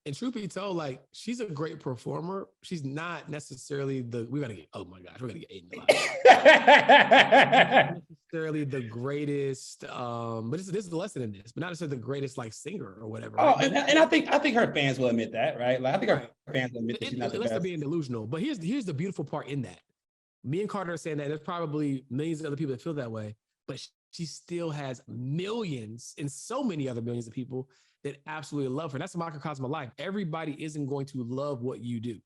And truth be told, like she's a great performer. She's not necessarily we're gonna get, oh my gosh, we're gonna get Aiden a lot. Not necessarily the greatest, but this is the lesson in this, but not necessarily the greatest like singer or whatever. Right? Oh, and I think her fans will admit that, right? Like I think her fans will admit that she's not the best. Unless they're being delusional. But here's the beautiful part in that. Me and Carter are saying that there's probably millions of other people that feel that way, but she still has millions and so many other millions of people that absolutely love her. And that's a microcosm of life. Everybody isn't going to love what you do.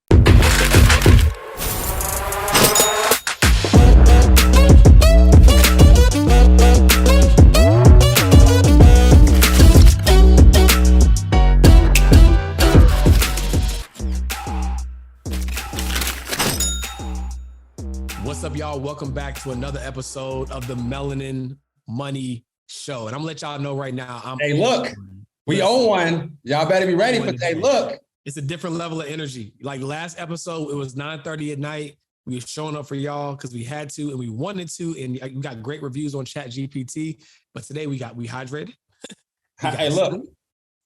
What's up, y'all? Welcome back to another episode of the Melanin Money Show. And I'm gonna let y'all know right now. Hey, look. We own one. Y'all better be ready for hey, look. It's a different level of energy. Like last episode, it was 9:30 at night. We were showing up for y'all because we had to and we wanted to. And we got great reviews on ChatGPT. But today we hydrated. Hey, look,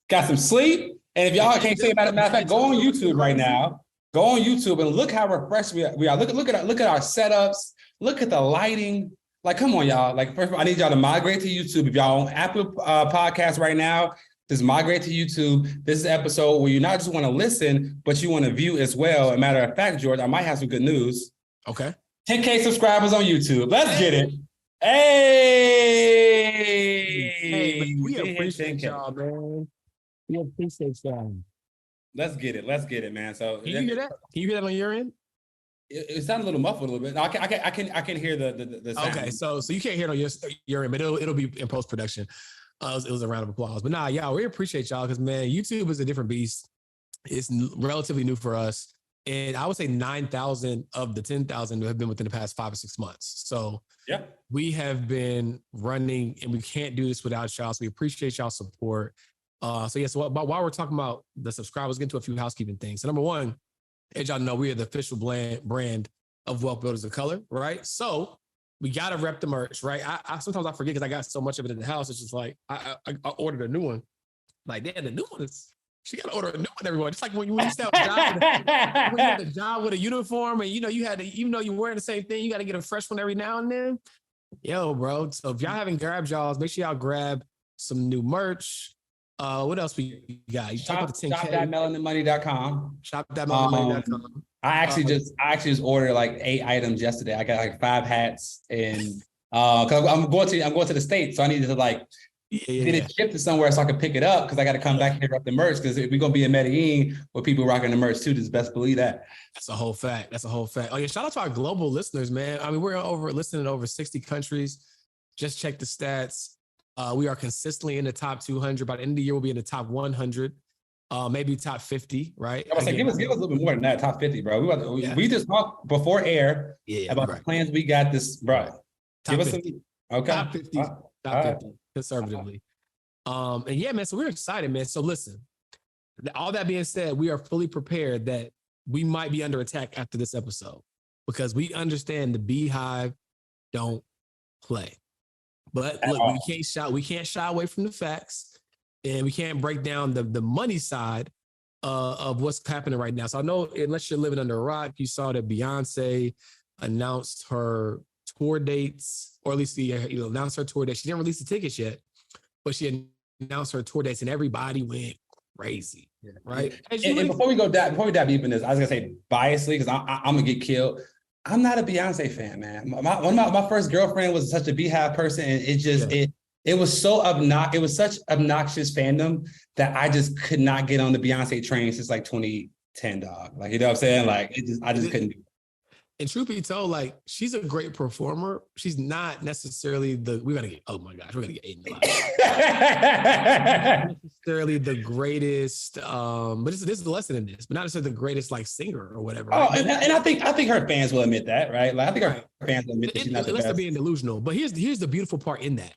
got some sleep. And if y'all can't say about it, matter of fact, go on YouTube right now. Go on YouTube and look how refreshed we are. Look at our setups. Look at the lighting. Like, come on, y'all. Like, first of all, I need y'all to migrate to YouTube. If y'all on Apple Podcasts right now, just migrate to YouTube. This is an episode where you not just want to listen, but you want to view as well. As a matter of fact, George, I might have some good news. Okay. 10K subscribers on YouTube. Let's get it. Hey, we appreciate y'all, man. We appreciate y'all. Let's get it, man. So can you hear that? Can you hear that on your end? It sounded a little muffled a little bit. No, I can hear the sound. Okay, so you can't hear it on your end, but it'll be in post production. It was a round of applause. But nah, y'all, we appreciate y'all because, man, YouTube is a different beast. It's relatively new for us. And I would say 9,000 of the 10,000 have been within the past 5 or 6 months. So yeah, we have been running and we can't do this without y'all. So we appreciate y'all's support. So while we're talking about the subscribers, get into a few housekeeping things. So number one, as y'all know, we are the official brand of Wealth Builders of Color, right? So we got to rep the merch, right? I sometimes I forget because I got so much of it in the house. It's just like, I ordered a new one. Like, damn, the new one is, she got to order a new one, everyone. Just like when you used to have a job with a uniform and, you had to, even though you're wearing the same thing, you got to get a fresh one every now and then. Yo, bro. So if y'all haven't grabbed y'all's, make sure y'all grab some new merch. What else we got? You talk about the 10K. Shop.melaninmoney.com. Shop.melaninmoney.com. I actually just ordered like 8 items yesterday. I got like 5 hats and because I'm going to the States, so I needed to get it shipped to somewhere so I can pick it up because I got to come back here up the merch because we're gonna be in Medellin with people rocking the merch too. Just best believe that. That's a whole fact. Oh yeah, shout out to our global listeners, man. I mean, we're listening in over 60 countries. Just check the stats. We are consistently in the top 200. By the end of the year, we'll be in the top 100, maybe top 50, right? I was like, give us a little bit more than that, top 50, bro. We just talked before air about the plans we got this, bro. Give us some, okay. Top 50, top 50, conservatively. And yeah, man, so we're excited, man. So listen, all that being said, we are fully prepared that we might be under attack after this episode because we understand the BEYHIVE don't play. But look, we can't shy away from the facts, and we can't break down the money side of what's happening right now. So I know, unless you're living under a rock, you saw that Beyonce announced her tour dates, or at least announced her tour dates. She didn't release the tickets yet, but she announced her tour dates, and everybody went crazy, right? And before we dive deep in this, I was gonna say biasly because I'm gonna get killed. I'm not a Beyonce fan, man. My first girlfriend was such a BEYHIVE person, and it was so it was such obnoxious fandom that I just could not get on the Beyonce train since like 2010, dog. Like, you know what I'm saying? Like, I just couldn't do it. And truth be told, like, she's a great performer. She's not necessarily we're gonna get Aiden a lot. Not necessarily the greatest, but this is the lesson in this, but not necessarily the greatest like singer or whatever. Oh, right? and I think her fans will admit that, right? Like, I think her fans will admit that she's not the best. Unless they're being delusional. But here's the beautiful part in that.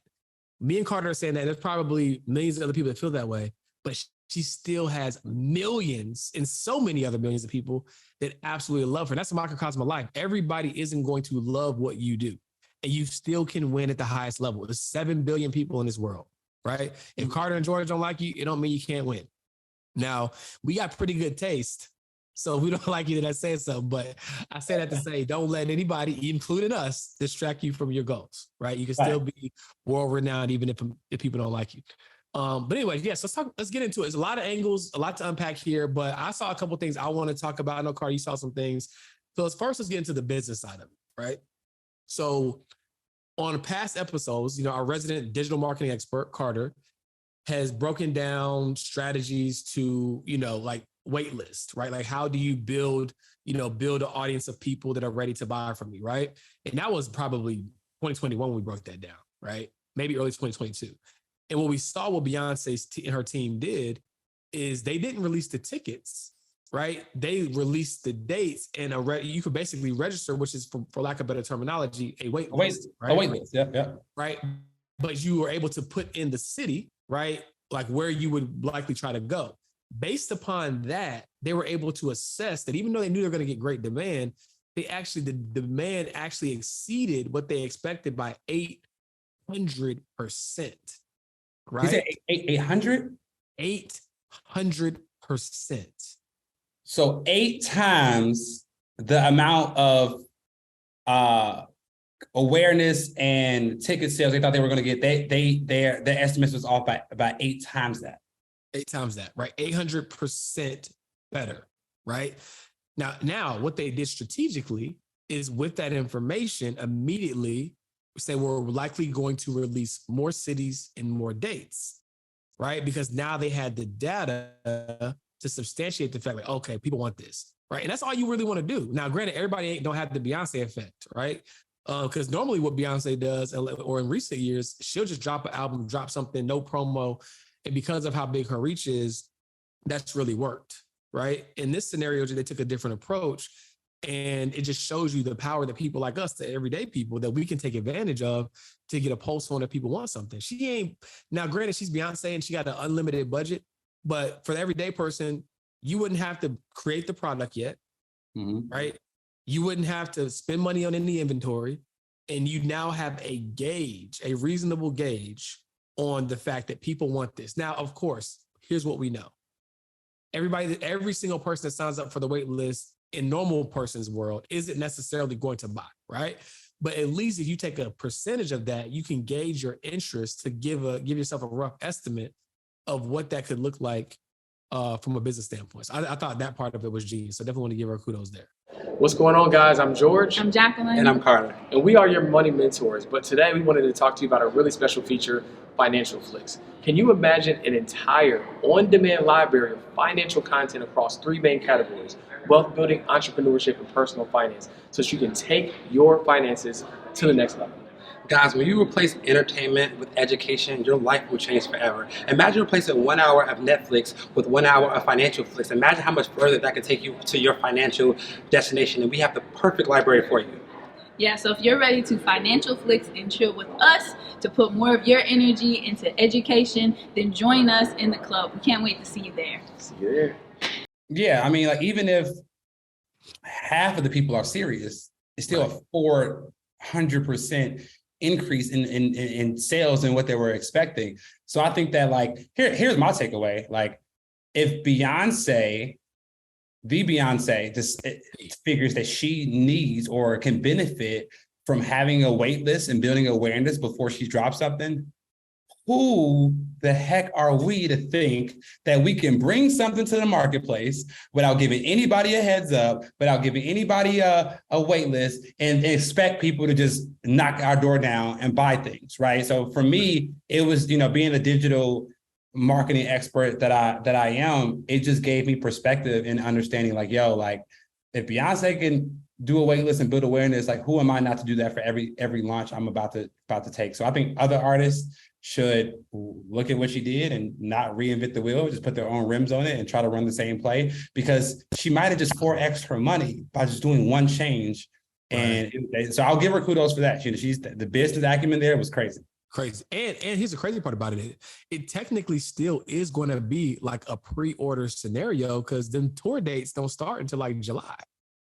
Me and Carter are saying that there's probably millions of other people that feel that way, but she still has millions and so many other millions of people that absolutely love her. And that's a microcosm of life. Everybody isn't going to love what you do, and you still can win at the highest level. There's 7 billion people in this world, right? If Carter and George don't like you, it don't mean you can't win. Now, we got pretty good taste. So we don't like you that say so, but I say that to say, don't let anybody, including us, distract you from your goals, right? You can still be world renowned, even if people don't like you. But anyway, yes, let's get into it. There's a lot of angles, a lot to unpack here, but I saw a couple of things I want to talk about. I know, Carter, you saw some things. So let's get into the business side of it, right? So on past episodes, our resident digital marketing expert, Carter, has broken down strategies to, like wait list, right? Like how do you build an audience of people that are ready to buy from you, right? And that was probably 2021 when we broke that down, right? Maybe early 2022. And what we saw what Beyonce and her team did is they didn't release the tickets, right? They released the dates and you could basically register, which is, for lack of better terminology, a wait list, right? A wait list, yeah. Right. But you were able to put in the city, right? Like where you would likely try to go. Based upon that, they were able to assess that even though they knew they were going to get great demand, the demand actually exceeded what they expected by 800%. Right? You said 800? 800%. So 8 times the amount of awareness and ticket sales they thought they were going to get. Their estimates was off by about 8 times that. 8 times that, right? 800% better, right? Now, what they did strategically is with that information, immediately say we're likely going to release more cities and more dates, right? Because now they had the data to substantiate the fact like, okay, people want this, right? And that's all you really want to do. Now, granted, everybody don't have the Beyonce effect, right? Because normally what Beyonce does, or in recent years, she'll just drop an album, drop something, no promo. And because of how big her reach is, that's really worked, right? In this scenario, they took a different approach. And it just shows you the power that people like us, the everyday people, that we can take advantage of to get a pulse on if people want something. Now granted, she's Beyonce and she got an unlimited budget, but for the everyday person, you wouldn't have to create the product yet, right? You wouldn't have to spend money on any inventory. And you now have a reasonable gauge on the fact that people want this. Now, of course, here's what we know. Every single person that signs up for the wait list in normal person's world isn't necessarily going to buy, right? But at least if you take a percentage of that, you can gauge your interest to give yourself a rough estimate of what that could look like from a business standpoint. So I thought that part of it was genius. So definitely want to give her kudos there. What's going on, guys? I'm George. I'm Jacqueline. And I'm Carter. And we are your money mentors. But today we wanted to talk to you about a really special feature, Financial Flicks. Can you imagine an entire on-demand library of financial content across 3 main categories: wealth building, entrepreneurship, and personal finance, so that you can take your finances to the next level? Guys, when you replace entertainment with education, your life will change forever. Imagine replacing 1 hour of Netflix with 1 hour of Financial Flicks. Imagine how much further that could take you to your financial destination. And we have the perfect library for you. Yeah, so if you're ready to Financial Flicks and chill with us to put more of your energy into education, then join us in the club. We can't wait to see you there. See you there. Yeah, I mean, like even if half of the people are serious, it's still a 400% increase in sales than what they were expecting. So I think that here's my takeaway. Like if Beyonce figures that she needs or can benefit from having a wait list and building awareness before she drops something, who the heck are we to think that we can bring something to the marketplace without giving anybody a heads up, without giving anybody a wait list, and expect people to just knock our door down and buy things, right? So for me, it was, being the digital marketing expert that I am, it just gave me perspective and understanding if Beyonce can do a wait list and build awareness, who am I not to do that for every launch I'm about to take? So I think other artists should look at what she did and not reinvent the wheel, just put their own rims on it and try to run the same play, because she might have just 4x her money by just doing one change. And so I'll give her kudos for that. She's the business acumen there was crazy. And here's the crazy part about it. It technically still is going to be like a pre-order scenario, because them tour dates don't start until July.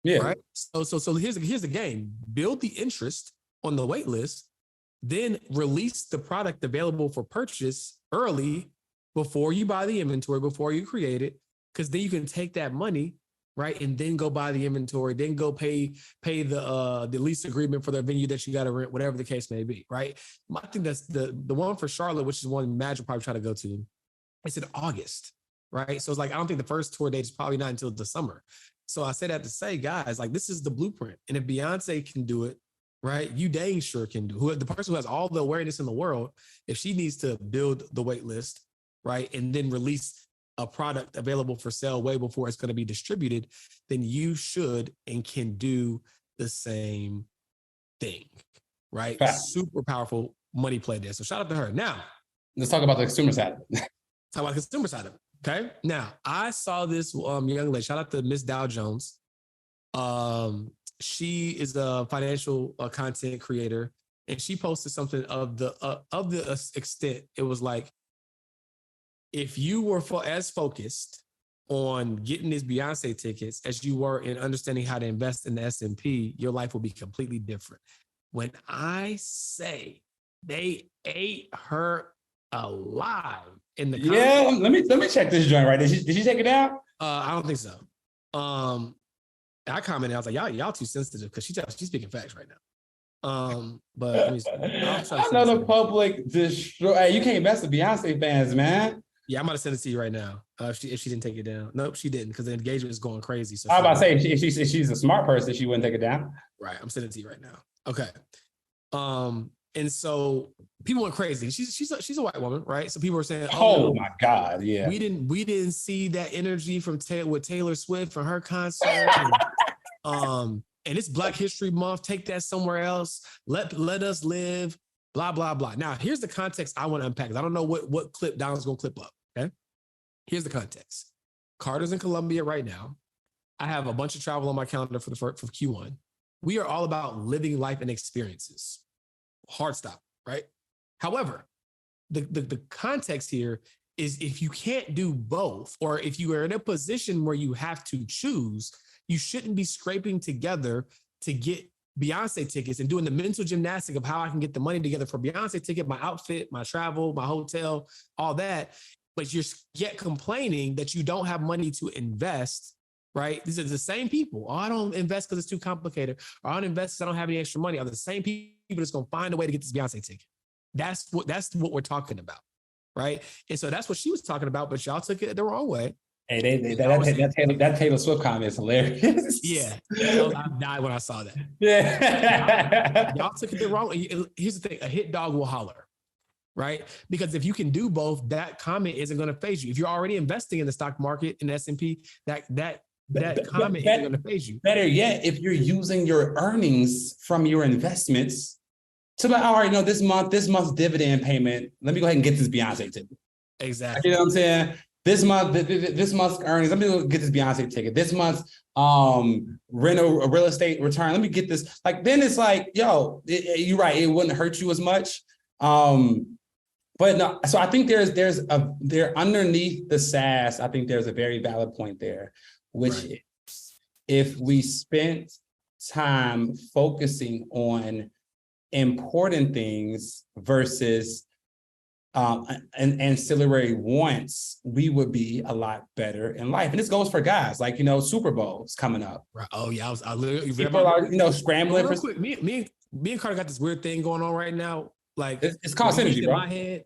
Yeah. Right. So here's the game. Build the interest on the wait list, then release the product available for purchase early, before you buy the inventory, before you create it, because then you can take that money, right, and then go buy the inventory, then go pay the lease agreement for the venue that you got to rent, whatever the case may be, right? I think that's the one for Charlotte, which is one Madge will probably try to go to. It's in August, right? So it's like I don't think the first tour date is probably not until the summer. So I say that to say, guys, like this is the blueprint, and if Beyonce can do it, right, you dang sure can do. The person who has all the awareness in the world, if she needs to build the wait list, right, and then release a product available for sale way before it's going to be distributed, then you should and can do the same thing, right? Fact. Super powerful money play there. So shout out to her. Now, let's talk about the consumer side. Talk about the consumer side of it. Okay. Now, I saw this young lady. Shout out to Miss Dow Jones. She is a financial content creator, and she posted something of the extent. It was like, if you were as focused on getting these Beyonce tickets as you were in understanding how to invest in the S&P, your life will be completely different. When I say they ate her alive in the comments. Let me check this joint right. Did she take it down? I don't think so. I commented, I was like, y'all too sensitive because she's speaking facts right now. But let me see. I know the public destroy. Hey, you can't mess with Beyonce fans, man. Yeah, I'm about to send it to you right now. If she didn't take it down. Nope, she didn't, because the engagement is going crazy. So I was about to say, if she's a smart person, she wouldn't take it down. Right, I'm sending it to you right now. Okay. And so people went crazy. She's a white woman, right? So people were saying, "Oh my God, yeah." We didn't see that energy from Taylor Swift for her concert. And it's Black History Month. Take that somewhere else. Let us live. Blah blah blah. Now here's the context I want to unpack. I don't know what clip Donald's gonna clip up. Okay. Here's the context. Carter's in Colombia right now. I have a bunch of travel on my calendar for Q1. We are all about living life and experiences. Hard stop, right? However, the context here is if you can't do both, or if you are in a position where you have to choose, you shouldn't be scraping together to get Beyonce tickets and doing the mental gymnastic of how I can get the money together for Beyonce ticket, my outfit, my travel, my hotel, all that. But you're yet complaining that you don't have money to invest, right? These are the same people. Oh, I don't invest because it's too complicated. Or I don't invest because I don't have any extra money. Are the same people that's going to find a way to get this Beyonce ticket. That's what we're talking about, right? And so that's what she was talking about, but y'all took it the wrong way. Hey, that Taylor Swift comment is hilarious. Yeah, I died when I saw that. Yeah, y'all took it the wrong way. Here's the thing: a hit dog will holler, right? Because if you can do both, that comment isn't going to phase you. If you're already investing in the stock market in S&P, that comment isn't going to phase you. Better yet, if you're using your earnings from your investments to like, all right, no, this month's dividend payment, let me go ahead and get this Beyonce ticket. Exactly. You know what I'm saying? This month's earnings, let me go get this Beyonce ticket. This month's rent a real estate return, let me get this. Like, then it's like, yo, you're right, it wouldn't hurt you as much. But no, so I think there underneath the sass, I think there's a very valid point there, which is if we spent time focusing on important things versus ancillary wants, we would be a lot better in life. And this goes for guys, like, Super Bowl's coming up. Right. Oh yeah, I literally people are, scrambling for. Quick, me and Carter got this weird thing going on right now. Like it's called synergy, bro. In my head,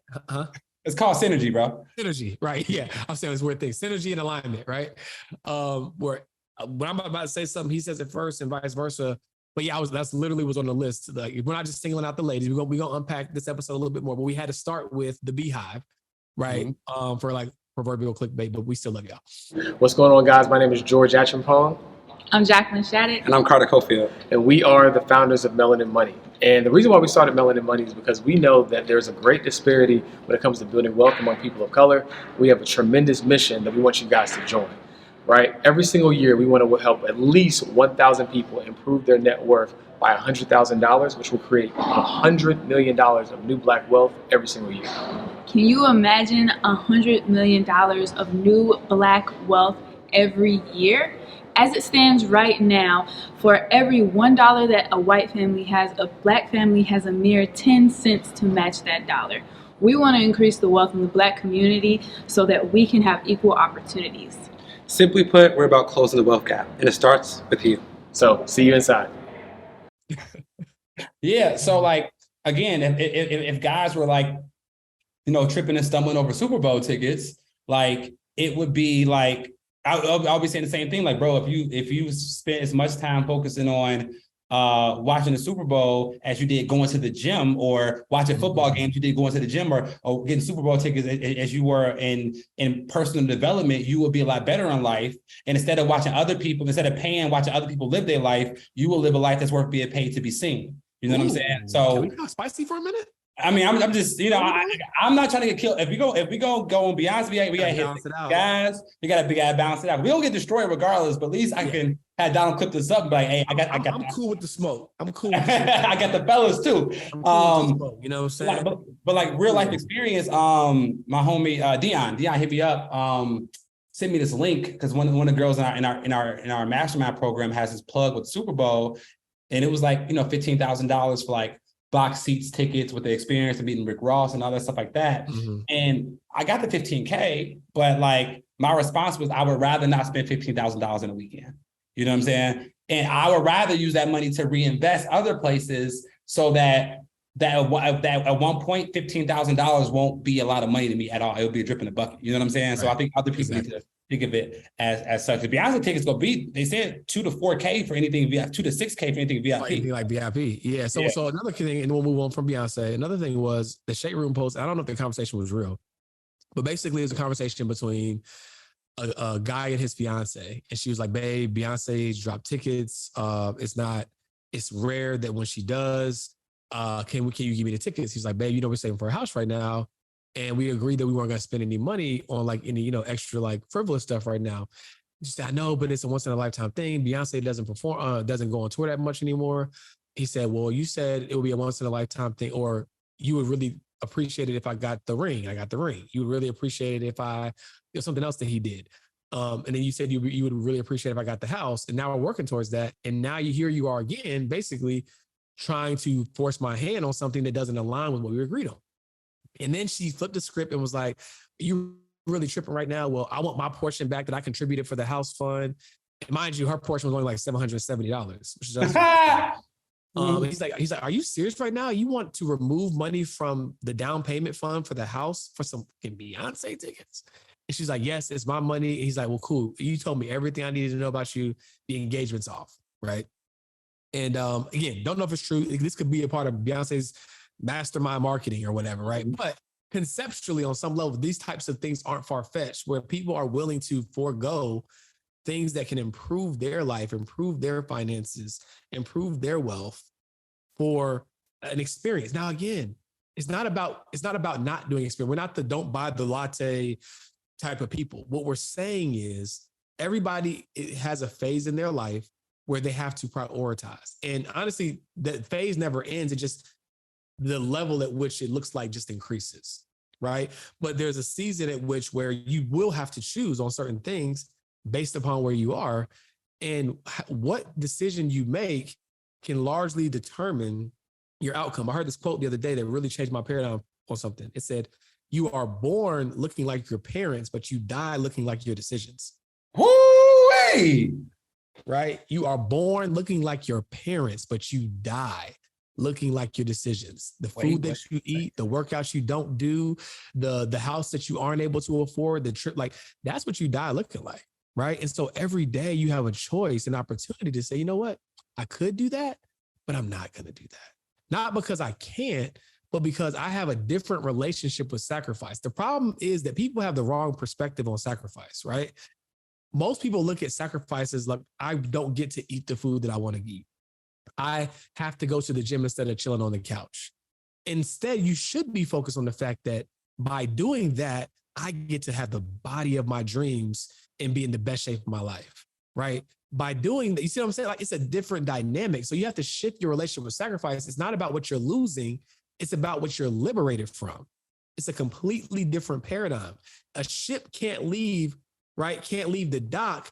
It's called synergy, bro. Synergy, right? Yeah, I'm saying it's weird thing. Synergy and alignment, right? Where when I'm about to say something, he says it first, and vice versa. But yeah, that's literally was on the list. Like, we're not just singling out the ladies. We're gonna unpack this episode a little bit more. But we had to start with the BEYHIVE, right? Mm-hmm. For like proverbial clickbait, but we still love y'all. What's going on, guys? My name is George Acheampong. I'm Jacqueline Shattuck. And I'm Carter Cofield. And we are the founders of Melanin Money. And the reason why we started Melanin Money is because we know that there's a great disparity when it comes to building wealth among people of color. We have a tremendous mission that we want you guys to join, right? Every single year, we want to help at least 1,000 people improve their net worth by $100,000, which will create $100 million of new Black wealth every single year. Can you imagine $100 million of new Black wealth every year? As it stands right now, for every $1 that a white family has, a Black family has a mere 10 cents to match that dollar. We want to increase the wealth in the Black community so that we can have equal opportunities. Simply put, we're about closing the wealth gap, and it starts with you. So see you inside. Yeah. So like, again, if guys were like, tripping and stumbling over Super Bowl tickets, like it would be like, I'll be saying the same thing. Like, bro, if you spent as much time focusing on watching the Super Bowl as you did going to the gym, or watching football games you did going to the gym, or getting Super Bowl tickets as you were in personal development, you will be a lot better in life. And instead of watching other people live their life, you will live a life that's worth being paid to be seen. You know what I'm saying? So can we talk spicy for a minute? I mean, I'm just, I'm not trying to get killed. If we go on Beyonce, we gotta hit it out. Guys. We gotta balance it out. We don't get destroyed regardless, but at least I can have Donald clip this up and be like, hey, I'm cool with the smoke. I'm cool with I got the fellas too. I'm cool with the smoke, you know what I'm saying? But like real life experience, my homie Dion hit me up, sent me this link, because one of the girls in our mastermind program has this plug with Super Bowl, and it was like, $15,000 for like box seats, tickets, with the experience of meeting Rick Ross and all that stuff like that. And I got the $15K, but like my response was, I would rather not spend $15,000 in a weekend. You know what I'm saying? And I would rather use that money to reinvest other places, so that at one point, $15,000 won't be a lot of money to me at all. It'll be a drip in the bucket. You know what I'm saying? Right. So I think other people need to think of it as such. The Beyonce tickets gonna be, they said $2 to $4K for anything VIP, $2 to $6K for anything VIP. Anything like VIP. Yeah. So another thing, and we'll move on from Beyonce. Another thing was the Shade Room post. I don't know if the conversation was real, but basically it was a conversation between a guy and his fiance, and she was like, "Babe, Beyonce's dropped tickets. It's rare that when she does, can you give me the tickets?" He's like, "Babe, we're saving for a house right now, and we agreed that we weren't going to spend any money on like any extra like frivolous stuff right now." She said, "I know, but it's a once in a lifetime thing. Beyonce doesn't go on tour that much anymore." He said, "Well, you said it would be a once in a lifetime thing, or you would really appreciate it if I got the ring. I got the ring. You would really appreciate it if I something else that he did. And then you said you would really appreciate it if I got the house. And now we're working towards that. And now you are again, basically trying to force my hand on something that doesn't align with what we agreed on." And then she flipped the script and was like, "You really tripping right now? Well, I want my portion back that I contributed for the house fund." And mind you, her portion was only like $770, which is he's like, "Are you serious right now? You want to remove money from the down payment fund for the house for some fucking Beyonce tickets?" And she's like, "Yes, it's my money." And he's like, "Well, cool. You told me everything I needed to know about you. The engagement's off, right?" And again, don't know if it's true. This could be a part of Beyonce's mastermind marketing or whatever, right? But conceptually, on some level, these types of things aren't far-fetched, where people are willing to forego things that can improve their life, improve their finances, improve their wealth for an experience. Now, again, it's not about not doing experience. We're not the don't buy the latte type of people. What we're saying is everybody has a phase in their life where they have to prioritize. And honestly, that phase never ends. It just, the level at which it looks like just increases, right? But there's a season at which where you will have to choose on certain things based upon where you are, and what decision you make can largely determine your outcome. I heard this quote the other day that really changed my paradigm on something. It said, "You are born looking like your parents, but you die looking like your decisions." Woo-wee! Right? You are born looking like your parents, but you die looking like your decisions. The food that you eat, the workouts you don't do, the house that you aren't able to afford, the trip, like that's what you die looking like. Right. And so every day you have a choice, an opportunity to say, you know what, I could do that, but I'm not going to do that. Not because I can't, but because I have a different relationship with sacrifice. The problem is that people have the wrong perspective on sacrifice, right? Most people look at sacrifices like, I don't get to eat the food that I want to eat. I have to go to the gym instead of chilling on the couch. Instead, you should be focused on the fact that by doing that, I get to have the body of my dreams and be in the best shape of my life, right? By doing that, you see what I'm saying? Like, it's a different dynamic. So you have to shift your relationship with sacrifice. It's not about what you're losing. It's about what you're liberated from. It's a completely different paradigm. A ship can't leave, right? Can't leave the dock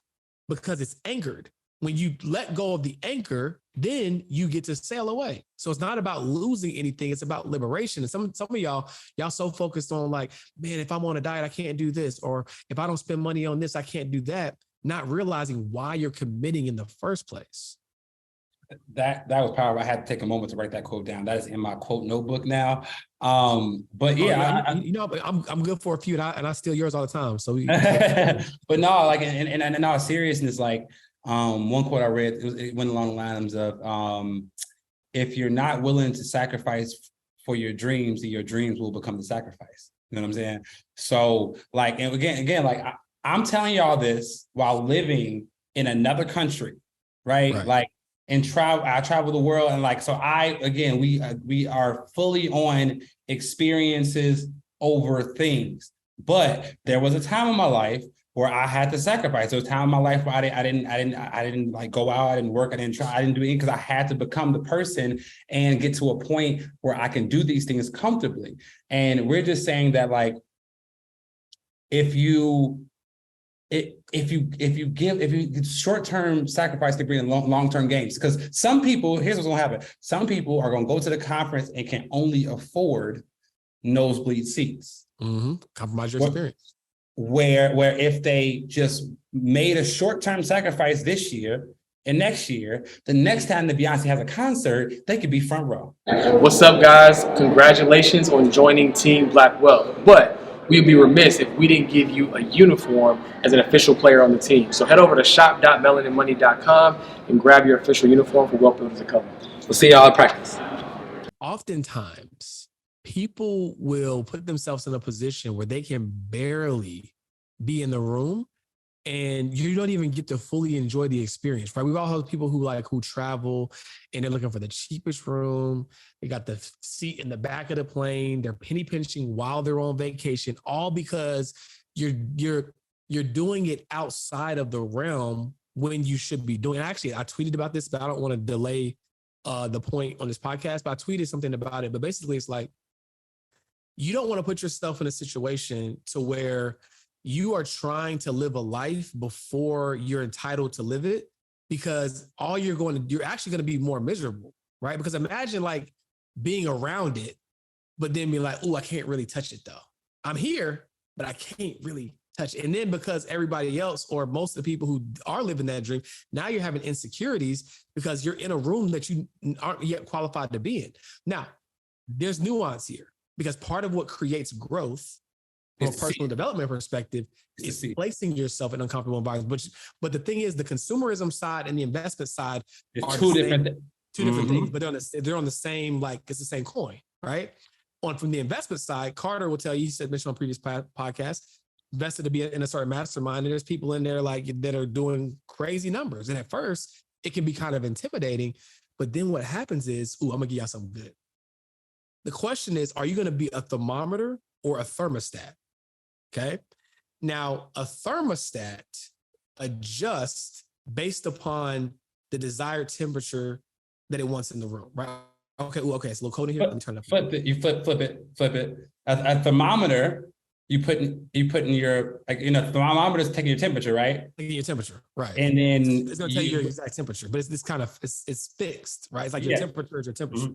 because it's anchored. when you let go of the anchor, then you get to sail away. So it's not about losing anything. It's about liberation. And some of y'all so focused on like, man, if I'm on a diet, I can't do this. Or if I don't spend money on this, I can't do that. Not realizing why you're committing in the first place. That was powerful. I had to take a moment to write that quote down. That is in my quote notebook now. But yeah, I'm good for a few, and I steal yours all the time. So, but no, like, and in all seriousness, like, one quote I read, it went along the lines of, if you're not willing to sacrifice for your dreams, then your dreams will become the sacrifice. You know what I'm saying? So, like, and again, like, I'm telling y'all this while living in another country, right? Like, and I travel the world, and like, so we are fully on experiences over things. But there was a time in my life where I had to sacrifice. There was a time in my life where I didn't like go out, I didn't work, I didn't do anything, because I had to become the person and get to a point where I can do these things comfortably. And we're just saying that, like, if you short-term sacrifice to bring in long-term gains, because some people, here's what's gonna happen. Some people are gonna go to the conference and can only afford nosebleed seats. Compromise your experience. Where if they just made a short-term sacrifice this year and next year, the next time that Beyonce has a concert, they could be front row. What's up, guys? Congratulations on joining Team Black Wealth. But we'd be remiss if we didn't give you a uniform as an official player on the team. So head over to shop.melaninmoney.com and grab your official uniform for Wealth Builders Academy. We'll see y'all in practice. Oftentimes, people will put themselves in a position where they can barely be in the room, and you don't even get to fully enjoy the experience, right? We've all heard people who travel and they're looking for the cheapest room. They got the seat in the back of the plane. They're penny pinching while they're on vacation, all because you're doing it outside of the realm when you should be doing. Actually, I tweeted about this, but I don't want to delay the point on this podcast. But I tweeted something about it. But basically, it's like, you don't want to put yourself in a situation to where you are trying to live a life before you're entitled to live it, because you're actually going to be more miserable, right? Because imagine like being around it, but then be like, oh, I can't really touch it though. I'm here, but I can't really touch it. And then because everybody else, or most of the people who are living that dream, now you're having insecurities because you're in a room that you aren't yet qualified to be in. Now, there's nuance here, because part of what creates growth from a personal development perspective is placing yourself in uncomfortable environments. But the thing is, the consumerism side and the investment side are two different things, but they're on the same, like, it's the same coin, right? From the investment side, Carter will tell you, he said, mentioned on previous podcast, invested to be in a certain mastermind, and there's people in there like that are doing crazy numbers. And at first, it can be kind of intimidating, but then what happens is, I'm gonna give y'all something good. The question is, are you gonna be a thermometer or a thermostat? Okay. Now, a thermostat adjusts based upon the desired temperature that it wants in the room, right? Okay. It's a little cold in here. Let me turn it up. Flip it. A thermometer, you put in your, like, thermometer is taking your temperature, right? Taking your temperature, right? And then it's going to tell you your exact temperature, but it's this kind of, it's fixed, right? It's like your temperature is your temperature.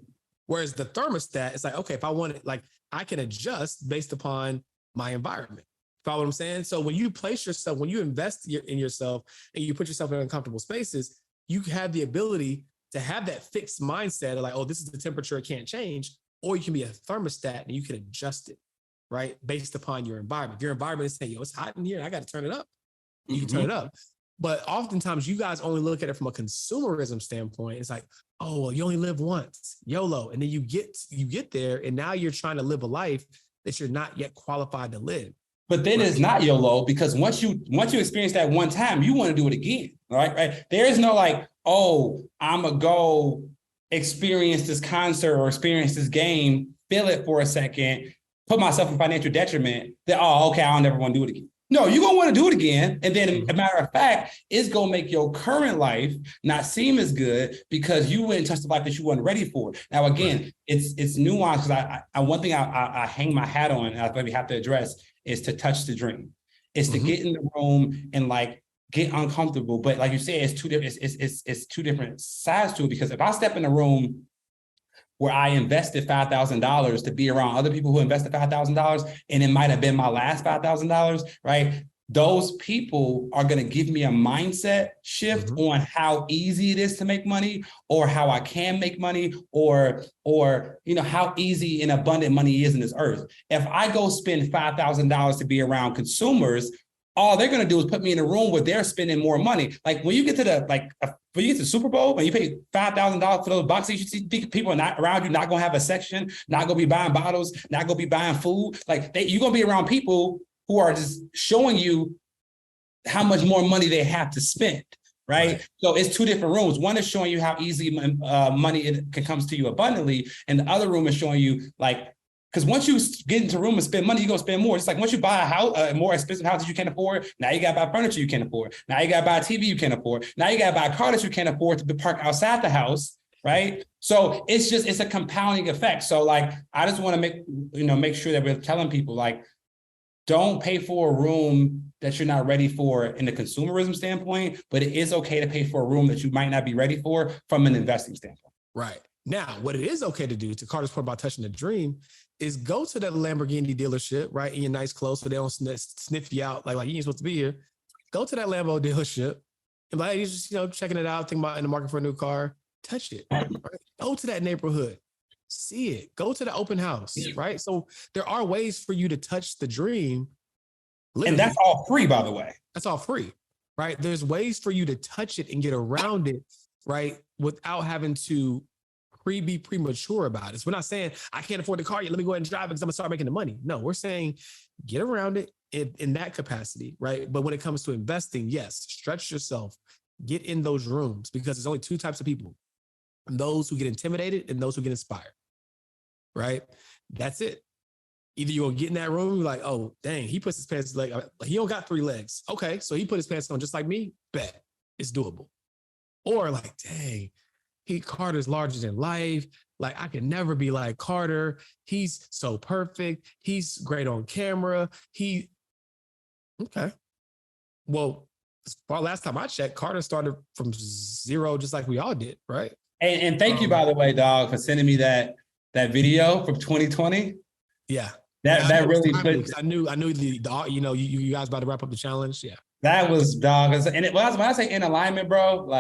Whereas the thermostat, it's like, okay, if I want it, like, I can adjust based upon my environment. Follow what I'm saying? So when you place yourself, when you invest in yourself and you put yourself in uncomfortable spaces, you have the ability to have that fixed mindset of like, oh, this is the temperature, it can't change. Or you can be a thermostat and you can adjust it, right? Based upon your environment. If your environment is saying, yo, it's hot in here, I got to turn it up. You can turn it up. But oftentimes you guys only look at it from a consumerism standpoint. It's like, oh, well, you only live once, YOLO. And then you get there and now you're trying to live a life that you're not yet qualified to live. But then it's not YOLO, because once you experience that one time, you want to do it again, right? There is no like, oh, I'm going to go experience this concert or experience this game, feel it for a second, put myself in financial detriment, that, oh, okay, I don't ever want to do it again. No, you're going to want to do it again. And then, a matter of fact, it's going to make your current life not seem as good because you went and touched the life that you weren't ready for. Now, again, it's nuanced, because one thing I hang my hat on, and I think we have to address, is to touch the dream. It's to get in the room and like get uncomfortable. But like you said, it's two different, it's two different sides to it. Because if I step in a room where I invested $5,000 to be around other people who invested $5,000, and it might have been my last $5,000, right? Those people are going to give me a mindset shift on how easy it is to make money, or how I can make money, or how easy and abundant money is in this earth. If I go spend $5,000 to be around consumers, all they're going to do is put me in a room where they're spending more money. Like when you get to when you get to the Super Bowl and you pay $5,000 for those boxes, you see people not around you, not going to have a section, not going to be buying bottles, not going to be buying food. Like you're going to be around people who are just showing you how much more money they have to spend, right? So it's two different rooms. One is showing you how easy money comes to you abundantly, and the other room is showing you because once you get into a room and spend money, you're going to spend more. It's like once you buy a house, a more expensive house that you can't afford, now you got to buy furniture you can't afford. Now you got to buy a TV you can't afford. Now you got to buy a car that you can't afford to park outside the house, right? So it's a compounding effect. So I just want to make sure that we're telling people, don't pay for a room that you're not ready for in the consumerism standpoint, but it is okay to pay for a room that you might not be ready for from an investing standpoint. Right. Now, what it is okay to do, to Carter's point about touching the dream, is go to that Lamborghini dealership, right, in your nice clothes so they don't sniff you out like you ain't supposed to be here. Go to that Lambo dealership and you're just checking it out, thinking about in the market for a new car, touch it. Right? Go to that neighborhood, see it. Go to the open house, right? So there are ways for you to touch the dream. And that's all free, by the way. That's all free, right? There's ways for you to touch it and get around it, right, without having to be premature about it. So we're not saying I can't afford the car yet, let me go ahead and drive it because I'm gonna start making the money. No, we're saying get around it in that capacity, right? But when it comes to investing, yes, stretch yourself, get in those rooms, because there's only two types of people: those who get intimidated and those who get inspired, right? That's it. Either you're gonna get in that room, you're like, oh dang, he puts his pants he don't got 3 legs. Okay, so he put his pants on just like me. Bet it's doable. Or dang, Carter's larger than life. I could never be like Carter. He's so perfect. He's great on camera. Okay. Well, last time I checked, Carter started from 0, just like we all did, right? And thank you, by the way, dog, for sending me that video from 2020. Yeah. That really put. I knew you guys about to wrap up the challenge. Yeah. That was, dog. And when I say in alignment, bro,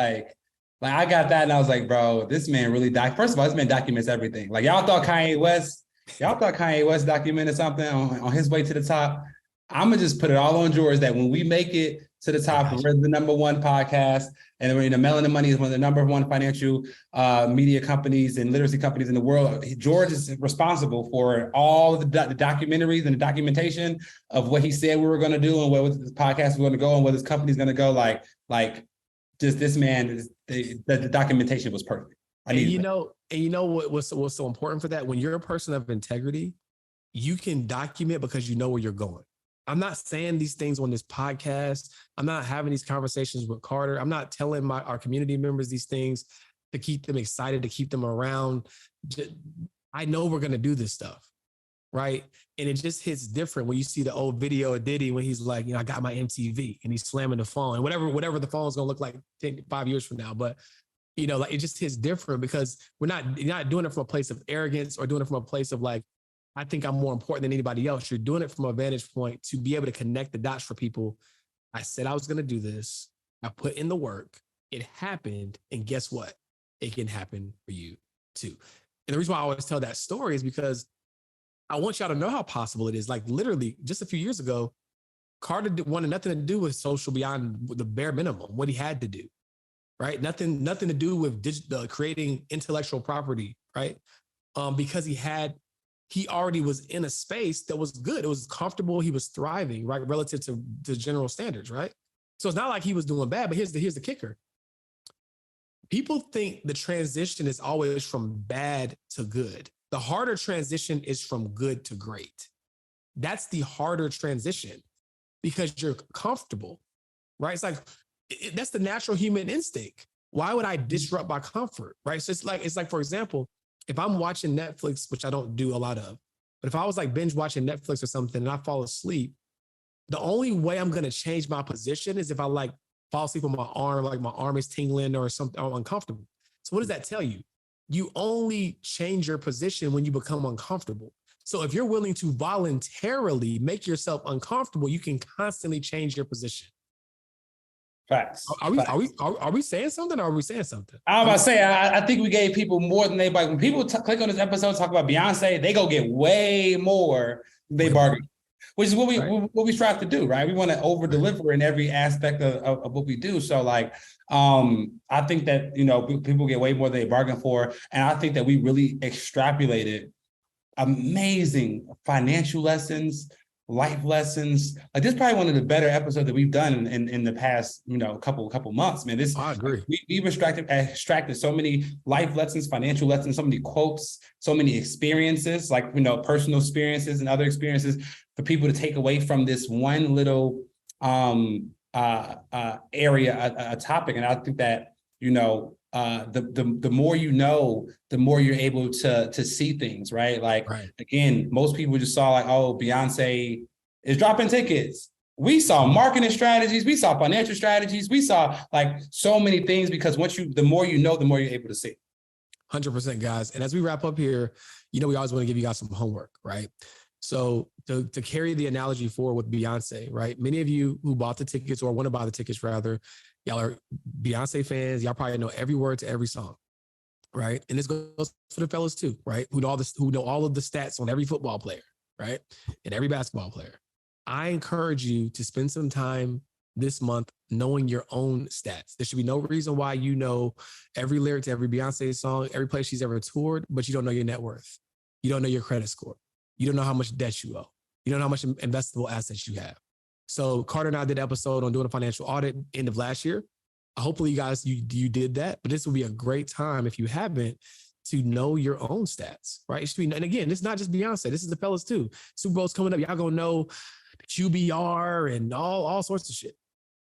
I got that and I was like, bro, this man really first of all, this man documents everything. Y'all thought Kanye West documented something on his way to the top. I'm gonna just put it all on George that when we make it to the top, we're the #1 podcast, and we're Melanin Money is one of the #1 financial media companies and literacy companies in the world. George is responsible for all the documentaries and the documentation of what he said we were going to do and where this podcast was going to go and where this company is going to go. Just this man, the documentation was perfect. What's so important for that? When you're a person of integrity, you can document because you know where you're going. I'm not saying these things on this podcast. I'm not having these conversations with Carter. I'm not telling our community members these things to keep them excited, to keep them around. I know we're going to do this stuff, right? And it just hits different when you see the old video of Diddy when he's like, I got my MTV, and he's slamming the phone, and whatever the phone is going to look like 5 years from now. But, it just hits different because you're not doing it from a place of arrogance or doing it from a place of I think I'm more important than anybody else. You're doing it from a vantage point to be able to connect the dots for people. I said I was going to do this. I put in the work. It happened. And guess what? It can happen for you too. And the reason why I always tell that story is because I want y'all to know how possible it is. Literally just a few years ago, Carter wanted nothing to do with social beyond the bare minimum, what he had to do, right? Nothing to do with creating intellectual property, right? Because he already was in a space that was good. It was comfortable. He was thriving, right? Relative to general standards, right? So it's not like he was doing bad, but here's the kicker. People think the transition is always from bad to good. The harder transition is from good to great. That's the harder transition because you're comfortable, right? That's the natural human instinct. Why would I disrupt my comfort, right? So it's like, for example, if I'm watching Netflix, which I don't do a lot of, but if I was binge watching Netflix or something and I fall asleep, the only way I'm going to change my position is if I fall asleep on my arm, like my arm is tingling or something, or uncomfortable. So what does that tell you? You only change your position when you become uncomfortable. So if you're willing to voluntarily make yourself uncomfortable, you can constantly change your position. Facts. Are we saying something? Or are we saying something? I was about to say, I think we gave people more than they bargain. When people click on this episode, talk about Beyonce, they go get way more than they bargain, which is what we strive to do, right? We want to over deliver in every aspect of what we do. So like, I think that, you know, people get way more than they bargain for. And I think that we really extrapolated amazing financial lessons, life lessons. Like this is probably one of the better episodes that we've done in the past, you know, couple months, man. I agree. We've extracted so many life lessons, financial lessons, so many quotes, so many experiences, like, you know, personal experiences and other experiences for people to take away from this one little area, a topic. And I think that, you know, the more you know, the more you're able to see things, right? Like, again, most people just saw like, oh, Beyonce is dropping tickets. We saw marketing strategies, we saw financial strategies, we saw like so many things, because the more you know, the more you're able to see. 100%, guys. And as we wrap up here, you know, we always want to give you guys some homework, right? So to carry the analogy forward with Beyonce, right? Many of you who bought the tickets or want to buy the tickets rather, y'all are Beyonce fans. Y'all probably know every word to every song, right? And this goes for the fellas too, right? Who know all of the stats on every football player, right? And every basketball player. I encourage you to spend some time this month knowing your own stats. There should be no reason why you know every lyric to every Beyonce song, every place she's ever toured, but you don't know your net worth. You don't know your credit score. You don't know how much debt you owe. You don't know how much investable assets you have. So Carter and I did an episode on doing a financial audit end of last year. Hopefully you guys, you did that, but this will be a great time if you haven't to know your own stats, right? It should be, and again, it's not just Beyonce. This is the fellas too. Super Bowl's coming up. Y'all gonna know the QBR and all sorts of shit,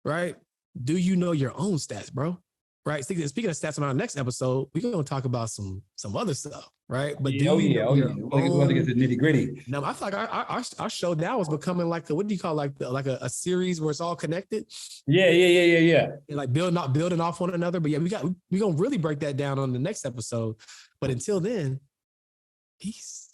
right? Do you know your own stats, bro? Right. Speaking of stats on our next episode, we're going to talk about some other stuff, right? But We'll get the nitty gritty. Now, I feel like our show now is becoming like what do you call like a series where it's all connected? Yeah. And like building off one another. But yeah, we're gonna really break that down on the next episode. But until then, peace.